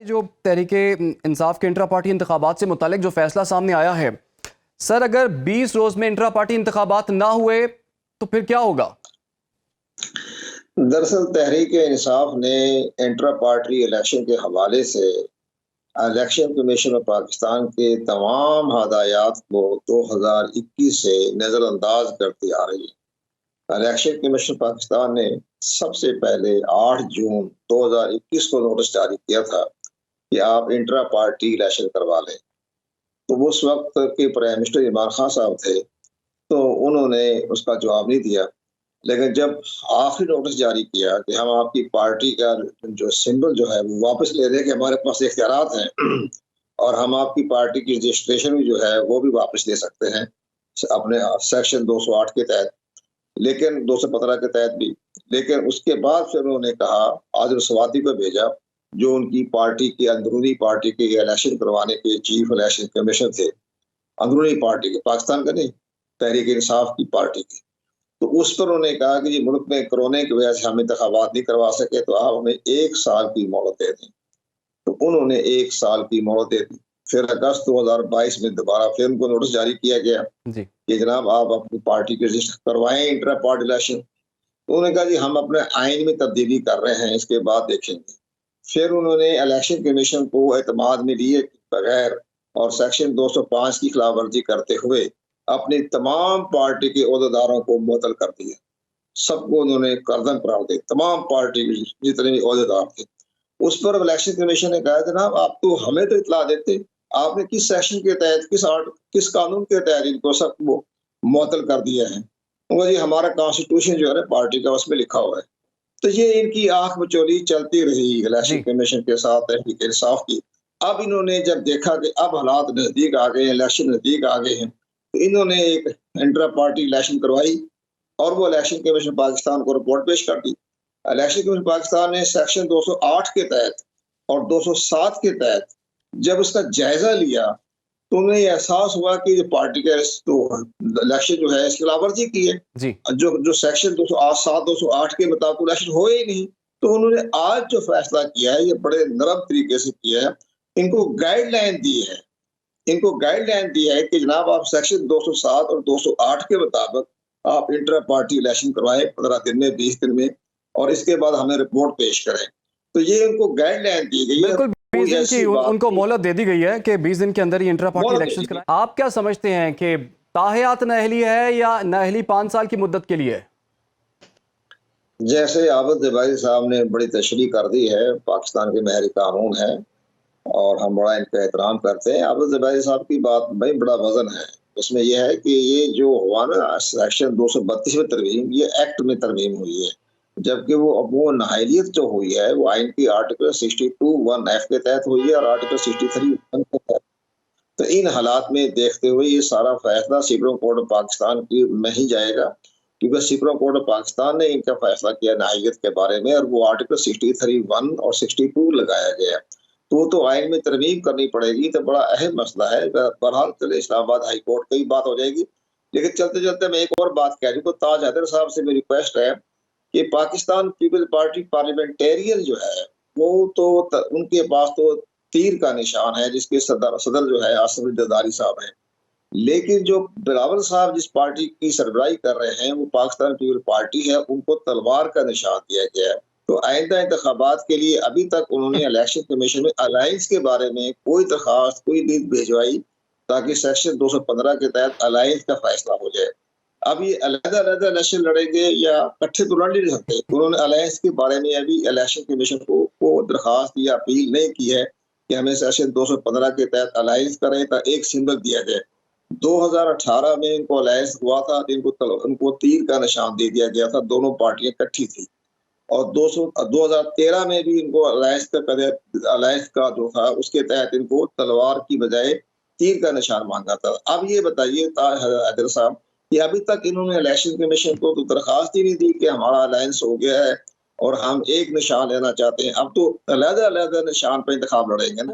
जो तहरीके इंसाफ के intra party इंतखाबात से मुतालिक जो फैसला सामने आया है, सर अगर 20 रोज में इंट्रा पार्टी इंतखाबात ना हुए तो फिर क्या होगा? दरअसल तहरीक इंसाफ ने इंट्रा पार्टी इलेक्शन के हवाले से इलेक्शन कमीशन ऑफ पाकिस्तान के तमाम हदायत को 2021 से नज़रअंदाज करती आ रही है। इलेक्शन कमीशन पाकिस्तान ने सबसे पहले 8 जून 2021 को नोटिस जारी किया था कि आप इंट्रा पार्टी इलेक्शन करवा लें। तो उस वक्त के प्राइम मिनिस्टर इमरान खान साहब थे, तो उन्होंने उसका जवाब नहीं दिया। लेकिन जब आखिरी नोटिस जारी किया कि हम आपकी पार्टी का जो सिंबल जो है वो वापस ले लें कि हमारे पास इख्तियारात हैं और हम आपकी पार्टी की रजिस्ट्रेशन भी जो है वो भी वापस ले सकते हैं अपने सेक्शन 208 के तहत, लेकिन 215 के तहत भी। लेकिन उसके बाद फिर उन्होंने कहा, आदिल सवादी को भेजा जो उनकी पार्टी के अंदरूनी पार्टी के इलेक्शन करवाने के चीफ इलेक्शन कमीशन थे, अंदरूनी पार्टी के, पाकिस्तान का नहीं, तहरीक इंसाफ की पार्टी की। तो उस पर उन्होंने कहा कि मुल्क में कोरोना की वजह से हम इंतखाबात नहीं करवा सके, तो आप हमें 1 साल की मोहलत दे दें। तो उन्होंने 1 साल की मोहलत दे दी। फिर अगस्त 2022 में दोबारा फिर उनको नोटिस जारी किया गया कि जनाब आप अपनी पार्टी के रजिस्टर करवाएं इंट्रा पार्टी इलेक्शन। तो उन्होंने कहा जी हम अपने आइन में तब्दीली कर रहे हैं, इसके बाद देखेंगे। फिर उन्होंने इलेक्शन कमीशन को एतमाद में लिए बगैर और सेक्शन 205 की खिलाफवर्जी करते हुए अपनी तमाम पार्टी के ओहदेदारों को मुअत्तल कर दिया। सबको उन्होंने करदम करार दिया, तमाम पार्टी के जितने भी ओहदेदार थे। उस पर इलेक्शन कमीशन ने कहा जनाब आप तो हमें तो इतला देते, आपने किस सेक्शन के तहत, किस कानून के तहत इनको सबको मुअत्तल कर दिया है? ये हमारा कॉन्स्टिट्यूशन जो है ना पार्टी का, उसमें लिखा हुआ है। तो ये इनकी आंख मचोली चलती रही इलेक्शन कमीशन के साथ तहरीक इंसाफ की। अब इन्होंने जब देखा कि अब हालात नजदीक आ गए, इलेक्शन नजदीक आ गए हैं, तो इन्होंने एक इंट्रा पार्टी इलेक्शन करवाई और वो इलेक्शन कमीशन पाकिस्तान को रिपोर्ट पेश कर दी। इलेक्शन कमीशन पाकिस्तान ने सेक्शन 208 के तहत और 207 के तहत जब उसका जायजा लिया तो उन्हें एहसास हुआ कि जो पार्टी का इलेक्शन जो है इसकी खिलाफवर्जी की है, जो सेक्शन 207 208 के मुताबिक इलेक्शन हो ही नहीं। तो उन्होंने आज जो फैसला किया है ये बड़े नरम तरीके से किया है, इनको गाइडलाइन दी है, इनको गाइडलाइन दिया है कि जनाब आप सेक्शन 207 और 208 के मुताबिक आप इंट्रा पार्टी इलेक्शन करवाएं 15 दिन में, 20 दिन में, और इसके बाद हमें रिपोर्ट पेश करें। तो ये उनको गाइडलाइन दी गई है। 20 दिन की उनको मोहलत दे दी गई है कि 20 दिन के अंदर ही इंट्रा पार्टी इलेक्शन कराएं। आप क्या समझते हैं कि ताहयात नाअहली है या नाअहली 5 साल की मुद्दत के लिए? जैसे आबिद ज़बारी साहब ने बड़ी तशरीह कर दी है, पाकिस्तान के महरी कानून है और हम बड़ा इनका एहतराम करते हैं। आबिद ज़बारी साहब की बात भाई बड़ा वजन है। उसमें यह है कि ये जो हुआ ना सेक्शन 232 में तरमीम, ये एक्ट में तरमीम हुई है, जबकि वो नाअहलियत जो हुई है वो आइन की आर्टिकल 62(1)(f) के तहत हुई है और आर्टिकल 63(1) के तहत। तो इन हालात में देखते हुए ये सारा फैसला सुप्रीम कोर्ट ऑफ पाकिस्तान की में ही जाएगा, क्योंकि सुप्रीम कोर्ट ऑफ पाकिस्तान ने इनका फैसला किया नाअहलियत के बारे में और वो आर्टिकल 63(1) और 62 लगाया गया। तो आइन में तरमीम करनी पड़ेगी, तो बड़ा अहम मसला है। बहरहाल चले इस्लामाबाद हाई कोर्ट की बात हो जाएगी। लेकिन चलते चलते मैं एक और बात कह दूं, ताज हैदर साहब से मेरी रिक्वेस्ट है कि पाकिस्तान पीपल्स पार्टी पार्लियामेंटेरियन जो है वो तो उनके पास तो तीर का निशान है, जिसके सदर जो है आसिफ जरदारी साहब है। लेकिन जो बिलावल साहब जिस पार्टी की सरबराही कर रहे हैं वो पाकिस्तान पीपल्स पार्टी है, उनको तलवार का निशान दिया गया है। तो आइंदा इंतखाबात के लिए अभी तक उन्होंने इलेक्शन कमीशन में अलायंस के बारे में कोई दरखास्त, कोई लीड भिजवाई ताकि सेक्शन 215 के तहत अलायंस का फैसला हो जाए। अब ये अलग-अलग इलेक्शन लड़ेंगे या इकट्ठे तो लड़ नहीं सकते। उन्होंने अलायंस के बारे में अभी इलेक्शन कमीशन को दरखास्त या अपील नहीं की है कि हमें सेक्शन 215 के तहत अलायंस करें, तो एक सिंबल दिया जाए। 2018 में इनको अलायंस हुआ था, उनको तीर का निशान दे दिया गया था, दोनों पार्टियां इकट्ठी थी। और 2013 में भी इनको अलायंस का जो था उसके तहत इनको तलवार की बजाय तीर का निशान मांगा था। अब ये बताइए ताज हैदर साहब कि अभी तक इन्होंने इलेक्शन कमीशन को तो दरखास्त ही नहीं दी कि हमारा अलायंस हो गया है और हम एक निशान लेना चाहते हैं। अब तो अलग-अलग निशान पर इंतखाब लड़ेंगे ना।